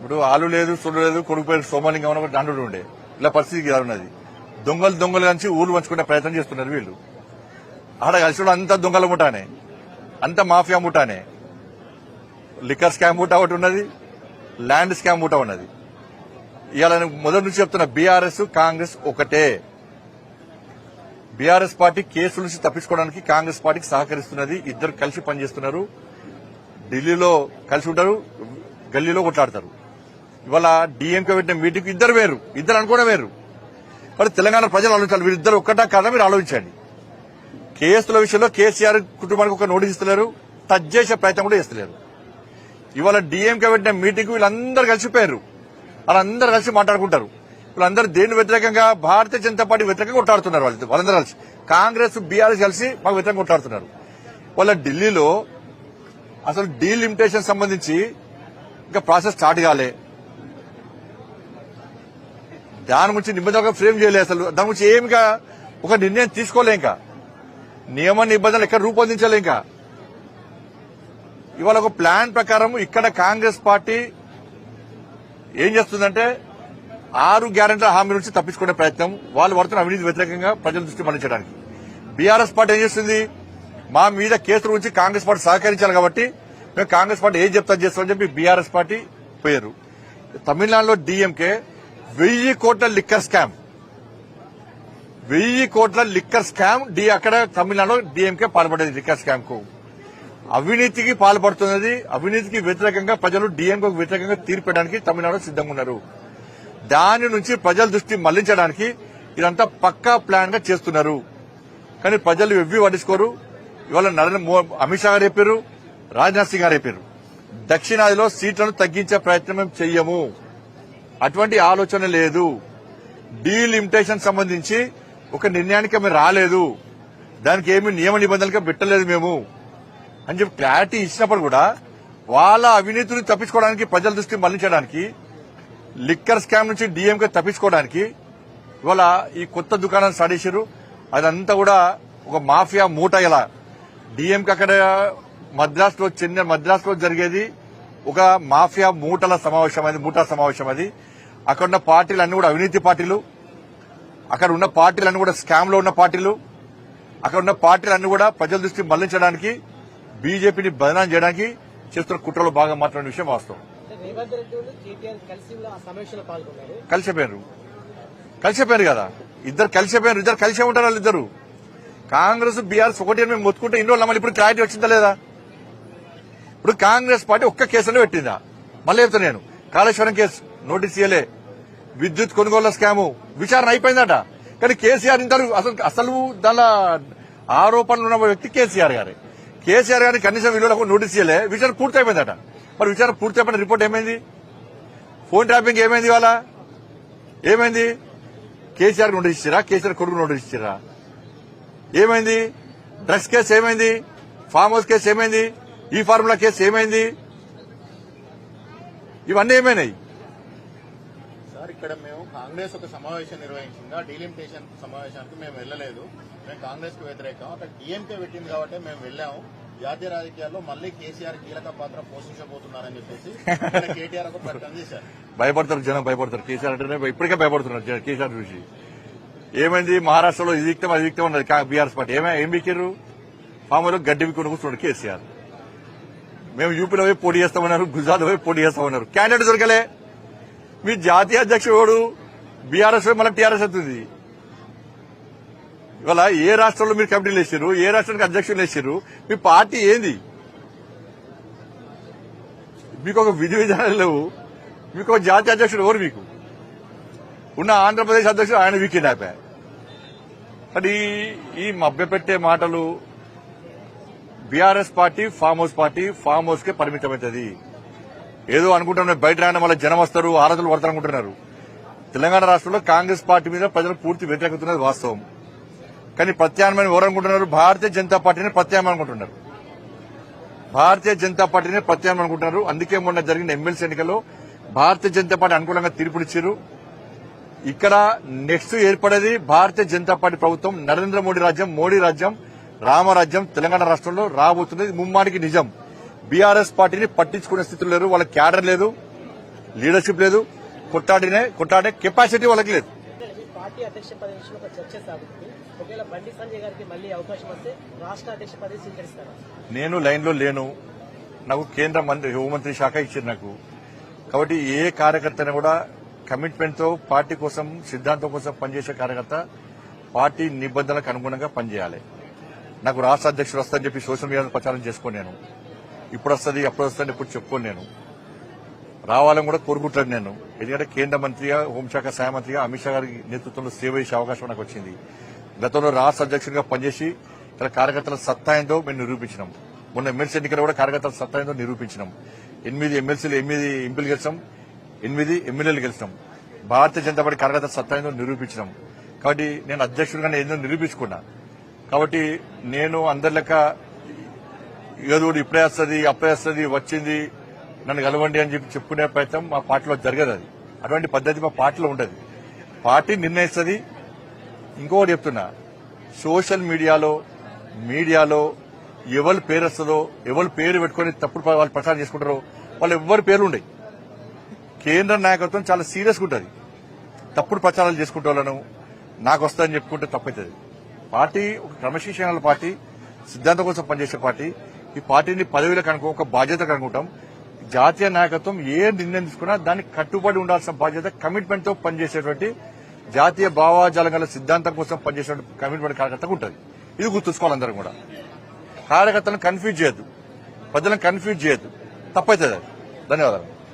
ఇప్పుడు ఆలు లేదు సొల్లు లేదు కొడుకు పేరు సోమలింగం అని ఒక దండు ఉండే ఇలా పరిస్థితి ఇలా ఉన్నది. దొంగలు కలిసి ఊరు పంచుకునే ప్రయత్నం చేస్తున్నారు వీళ్ళు. ఆడ కలిసి అంతా దొంగల ముఠానే, అంత మాఫియా ముఠానే. లిక్కర్ స్కామ్ ముఠా ఒకటి ఉన్నది, ల్యాండ్ స్కామ్ ముఠా ఉన్నది. ఇవాళ మొదటి నుంచి చెప్తున్నా, బీఆర్ఎస్ కాంగ్రెస్ ఒకటే. బీఆర్ఎస్ పార్టీ కేసుల నుంచి తప్పించుకోవడానికి కాంగ్రెస్ పార్టీకి సహకరిస్తున్నది. ఇద్దరు కలిసి పనిచేస్తున్నారు. ఢిల్లీలో కలిసి ఉంటారు, గల్లీలో కొట్లాడతారు. ఇవాళ డీఎంకే పెట్టిన మీటింగ్ ఇద్దరు వేరు, ఇద్దరు అనుకోవడం వేరు. మరి తెలంగాణ ప్రజలు ఆలోచించాలి, వీరిద్దరు ఒక్కటా కాదా మీరు ఆలోచించండి. కేసుల విషయంలో కేసీఆర్ కుటుంబానికి ఒక నోటీస్ ఇస్తలేరు, టచ్ చేసే ప్రయత్నం కూడా చేస్తలేరు. ఇవాళ డీఎంకే పెట్టిన మీటింగ్ వీళ్ళందరూ కలిసిపోయారు, వాళ్ళందరూ కలిసి మాట్లాడుకుంటారు. వీళ్ళందరూ దేని వ్యతిరేకంగా, భారతీయ జనతా పార్టీ వ్యతిరేకంగా కొట్లాడుతున్నారు. వాళ్ళందరూ కలిసి కాంగ్రెస్ బీఆర్ఎస్ కలిసి మాకు వ్యతిరేకంగా కొట్లాడుతున్నారు. వాళ్ళ ఢిల్లీలో అసలు డీలిమిటేషన్ సంబంధించి ఇంకా ప్రాసెస్ స్టార్ట్ కాలే, దాని గురించి నిబంధనగా ఫ్రేమ్ చేయలేదు. అసలు దాని గురించి ఏమిగా ఒక నిర్ణయం తీసుకోలే, ఇంకా నియమ నిబంధనలు ఎక్కడ రూపొందించలే. ఇంకా ఇవాళ ఒక ప్లాన్ ప్రకారం ఇక్కడ కాంగ్రెస్ పార్టీ ఏం చేస్తుందంటే 6 గ్యారెంటీల హామీ నుంచి తప్పించుకునే ప్రయత్నం, వాళ్ళు పడుతున్న అవినీతి వ్యతిరేకంగా ప్రజల దృష్టి మళ్లించడానికి. బీఆర్ఎస్ పార్టీ ఏం చేస్తుంది, మా మీద కేసుల గురించి కాంగ్రెస్ పార్టీ సహకరించాలి కాబట్టి మేము కాంగ్రెస్ పార్టీ ఏం చెప్తా చేస్తామని చెప్పి బీఆర్ఎస్ పార్టీ పోయారు. తమిళనాడులో డీఎంకే 1000 కోట్ల లిక్కర్ స్కామ్, 1000 కోట్ల లిక్కర్ స్కామ్ అక్కడ తమిళనాడులో డీఎంకే పాల్పడేది. లిక్కర్ స్కామ్ కు అవినీతికి పాల్పడుతున్నది. అవినీతికి వ్యతిరేకంగా ప్రజలు డీఎంకేకు వ్యతిరేకంగా తీర్పడానికి తమిళనాడు సిద్దంగా ఉన్నారు. దాని నుంచి ప్రజల దృష్టి మళ్లించడానికి ఇదంతా పక్కా ప్లాన్ గా చేస్తున్నారు. కానీ ప్రజలు ఎవ్వి పట్టించుకోరు. ఇవాళ అమిత్ షా గారు చెప్పారు, రాజ్నాథ్ సింగ్ గారు చెప్పారు, దక్షిణాదిలో సీట్లను తగ్గించే ప్రయత్నం మేము చెయ్యము, అటువంటి ఆలోచన లేదు. డీలిమిటేషన్ సంబంధించి ఒక నిర్ణయానికి మేము రాలేదు, దానికి ఏమి నియమ నిబంధనలుగా పెట్టలేదు మేము అని చెప్పి క్లారిటీ ఇచ్చినప్పుడు కూడా వాళ్ళ అవినీతిని తప్పించుకోవడానికి, ప్రజల దృష్టి మళ్లించడానికి, లిక్కర్ స్కామ్ నుంచి డీఎంకే తప్పించుకోవడానికి ఇవాళ ఈ కొత్త దుకాణాలు స్టార్ట్ చేశారు. అదంతా కూడా ఒక మాఫియా మూట. ఇలా డీఎంకే అక్కడ మద్రాసులో జరిగేది ఒక మాఫియా మూటల సమావేశం, అది మూటా సమావేశం. అది అక్కడ ఉన్న పార్టీలు అన్ని కూడా అవినీతి పార్టీలు, అక్కడ ఉన్న పార్టీలు అన్ని కూడా స్కామ్ లో ఉన్న పార్టీలు, అక్కడ ఉన్న పార్టీలు అన్ని కూడా ప్రజల దృష్టి మళ్లించడానికి, బీజేపీని బదనాం చేయడానికి చేస్తున్న కుట్రలో భాగం మాట్లాడిన విషయం వాస్తవం. కలిసిపోయారు కదా, ఇద్దరు కలిసే ఉంటారు. వాళ్ళిద్దరు కాంగ్రెస్ బీఆర్ఎస్ ఒకటి మేము మొత్తుకుంటే ఇన్ని రోజులు మళ్ళీ ఇప్పుడు క్లారిటీ వచ్చిందా లేదా? ఇప్పుడు కాంగ్రెస్ పార్టీ ఒక్క కేసులో పెట్టిందా? మళ్ళీ చెప్తా నేను, కాళేశ్వరం కేసు నోటీస్ ఇయ్యలే, విద్యుత్ కొనుగోళ్ల స్కాము విచారణ అయిపోయిందట. కానీ కేసీఆర్ ఇంతవరకు అసలు దాని ఆరోపణలు ఉన్న వ్యక్తి కేసీఆర్ గారిని కనీసం విలువలకు నోటీస్ ఇయ్యలే, విచారణ పూర్తయిపోయిందట. మరి విచారణ పూర్తయిపోయిన రిపోర్ట్ ఏమైంది? ఫోన్ ట్యాపింగ్ ఏమైంది? ఇవాళ ఏమైంది? కేసీఆర్ నోటీస్ ఇచ్చిరా, కేసీఆర్ కొడుకు నోటీస్ ఇచ్చిరా? ఏమైంది? డ్రగ్స్ కేసు ఏమైంది? ఫామ్ హౌస్ కేసు ఏమైంది? ఈ ఫార్ములా కేసు ఏమైంది? ఇవన్నీ ఏమైనాయి సార్? ఇక్కడ మేము కాంగ్రెస్ ఒక సమావేశం నిర్వహించిందా, డీలిమిటేషన్ సమావేశానికి మేము వెళ్లలేదు. మేము కాంగ్రెస్ కు వ్యతిరేకం. అక్కడ డీఎంకే పెట్టింది కాబట్టి మేము వెళ్లాము. జాతీయ రాజకీయాల్లో మళ్లీ కేసీఆర్ కీలక పాత్ర పోషించబోతున్నారని చెప్పేసి కేటీఆర్ ఒక ప్రకటన చేశారు. భయపడతారు జనం, భయపడతారు. కేసీఆర్ అంటేనే ఇప్పటికే భయపడుతున్నారు కేసీఆర్ చూసి. ఏమైంది? మహారాష్ట్రలో ఇది విక్తం అది విక్తం అన్నది బీఆర్ఎస్ పార్టీ. ఏం బిక్కిర్రు? పాములో గడ్డి విక్కుని కూర్చున్నాడు కేసీఆర్. మేము యూపీలో పోయి పోటీ చేస్తామన్నారు, గుజరాత్ పోయి పోటీ చేస్తామన్నారు, క్యాండిడేట్ దొరకలే. మీ జాతీయ అధ్యక్షుడు బీఆర్ఎస్ మళ్ళీ టీఆర్ఎస్ అవుతుంది. ఇవాళ ఏ రాష్ట్రంలో మీరు కమిటీలు వేసారు, ఏ రాష్ట్రానికి అధ్యక్షులు వేసారు? మీ పార్టీ ఏంది? మీకు ఒక విధి విధానాలు లేవు. మీకు ఒక జాతీయ అధ్యక్షుడు ఎవరు? మీకు ఉన్న ఆంధ్రప్రదేశ్ అధ్యక్షుడు ఆయన వీకెండ్ అయిపోయారు. మరి ఈ మభ్యపెట్టే మాటలు, బీఆర్ఎస్ పార్టీ ఫామ్ హౌస్ కే పరిమితమవుతుంది. ఏదో అనుకుంటున్నారు బయట రాయడం వల్ల జనం వస్తారు, ఆరాధనలు పడతారు అనుకుంటున్నారు. తెలంగాణ రాష్ట్రంలో కాంగ్రెస్ పార్టీ మీద ప్రజలు పూర్తి వ్యతిరేకతున్నది వాస్తవం. కానీ ప్రత్యామ్నాయం ఎవరు అనుకుంటున్నారు? భారతీయ జనతా పార్టీని ప్రత్యామ్నాయం అనుకుంటున్నారు. అందుకే మొన్న జరిగిన ఎమ్మెల్సీ ఎన్నికల్లో భారతీయ జనతా పార్టీ అనుకూలంగా తీర్పునిచ్చారు. ఇక్కడ నెక్స్ట్ ఏర్పడేది భారతీయ జనతా పార్టీ ప్రభుత్వం, నరేంద్ర మోడీ రాజ్యం, రామరాజ్యం తెలంగాణ రాష్ట్రంలో రాబోతున్నది ముమ్మాటికి నిజం. బీఆర్ఎస్ పార్టీని పట్టించుకునే స్థితిలో లేరు, వాళ్ళ క్యాడర్ లేదు, లీడర్షిప్ లేదు, కొట్టాడే కెపాసిటీ వాళ్ళకి లేదు. మీ పార్టీ అధ్యక్ష పదవి విషయంలో ఒక చర్చ సాగుతుంది. ఒకవేళ బండి సంజయ్ గారికి మళ్ళీ అవకాశం వస్తే రాష్ట్ర అధ్యక్ష పదవి స్వీకరిస్తారా? నేను లైన్లో లేను. నాకు కేంద్ర హోంమంత్రి శాఖ ఇచ్చింది నాకు. కాబట్టి ఏ కార్యకర్తను కూడా కమిట్మెంట్తో పార్టీ కోసం సిద్ధాంతం కోసం పనిచేసే కార్యకర్త పార్టీ నిబంధనలకు అనుగుణంగా పనిచేయాలి. నాకు రాష్ట్ర అధ్యక్షుడు వస్తుందని చెప్పి సోషల్ మీడియాలో ప్రచారం చేసుకోను. నేను ఇప్పుడు వస్తుంది అప్పుడు వస్తుంది ఇప్పుడు చెప్పుకోను. నేను రావాలని కూడా కోరుకుంటాను. నేను ఎందుకంటే కేంద్ర మంత్రిగా హోంశాఖ సహాయ మంత్రిగా అమిత్ షా గారి నేతృత్వంలో సేవ చేసే అవకాశం నాకు వచ్చింది. గతంలో రాష్ట్ర అధ్యక్షుడిగా పనిచేసి ఇక్కడ కార్యకర్తల సత్తా ఏందో మేము నిరూపించినాం. మొన్న ఎమ్మెల్సీ ఎన్నికలు కూడా కార్యకర్తల సత్తా ఏందో నిరూపించినాం. 8 ఎమ్మెల్సీలు 8 ఎంపీలు గెలిచాం, 8 ఎమ్మెల్యేలు గెలిచినాం. భారతీయ జనతా పార్టీ కార్యకర్తల సత్తా ఏందో నిరూపించినాం. కాబట్టి నేను అధ్యక్షుడిగానే ఏందో నిరూపించుకున్నా. కాబట్టి నేను అందరి లెక్క ఏదో ఇప్పుడే వస్తుంది అప్పుడే వస్తుంది వచ్చింది నన్ను కలవండి అని చెప్పి చెప్పుకునే ప్రయత్నం మా పార్టీలో జరగదు. అది అటువంటి పద్ధతి మా పార్టీలో ఉండదు. పార్టీ నిర్ణయిస్తుంది. ఇంకొకటి చెప్తున్నా, సోషల్ మీడియాలో ఎవరి పేరు వస్తుందో ఎవరి పేరు పెట్టుకుని తప్పుడు వాళ్ళు ప్రచారం చేసుకుంటారో వాళ్ళు ఎవరి పేర్లు ఉండవు. కేంద్ర నాయకత్వం చాలా సీరియస్గా ఉంటుంది. తప్పుడు ప్రచారాలు చేసుకుంటే వాళ్ళను నాకు వస్తుందని చెప్పుకుంటే తప్పవుతుంది. పార్టీ ఒక క్రమశిక్షణ పార్టీ, సిద్ధాంతం కోసం పనిచేసే పార్టీ. ఈ పార్టీని పదవిలకు అనుకో ఒక బాధ్యతకు అనుకుంటాం. జాతీయ నాయకత్వం ఏ నిర్ణయం తీసుకున్నా దానికి కట్టుబడి ఉండాల్సిన బాధ్యత, కమిట్మెంట్ తో పనిచేసేటువంటి జాతీయ భావాజాలం గల సిద్ధాంతం కోసం పనిచేసేటువంటి కమిట్మెంట్ కార్యకర్తకు ఉంటుంది. ఇది గుర్తుంచుకోవాలి అందరం కూడా. కార్యకర్తలను కన్ఫ్యూజ్ చేయొద్దు, ప్రజలను కన్ఫ్యూజ్ చేయొద్దు, తప్పవుతుంది. ధన్యవాదాలు.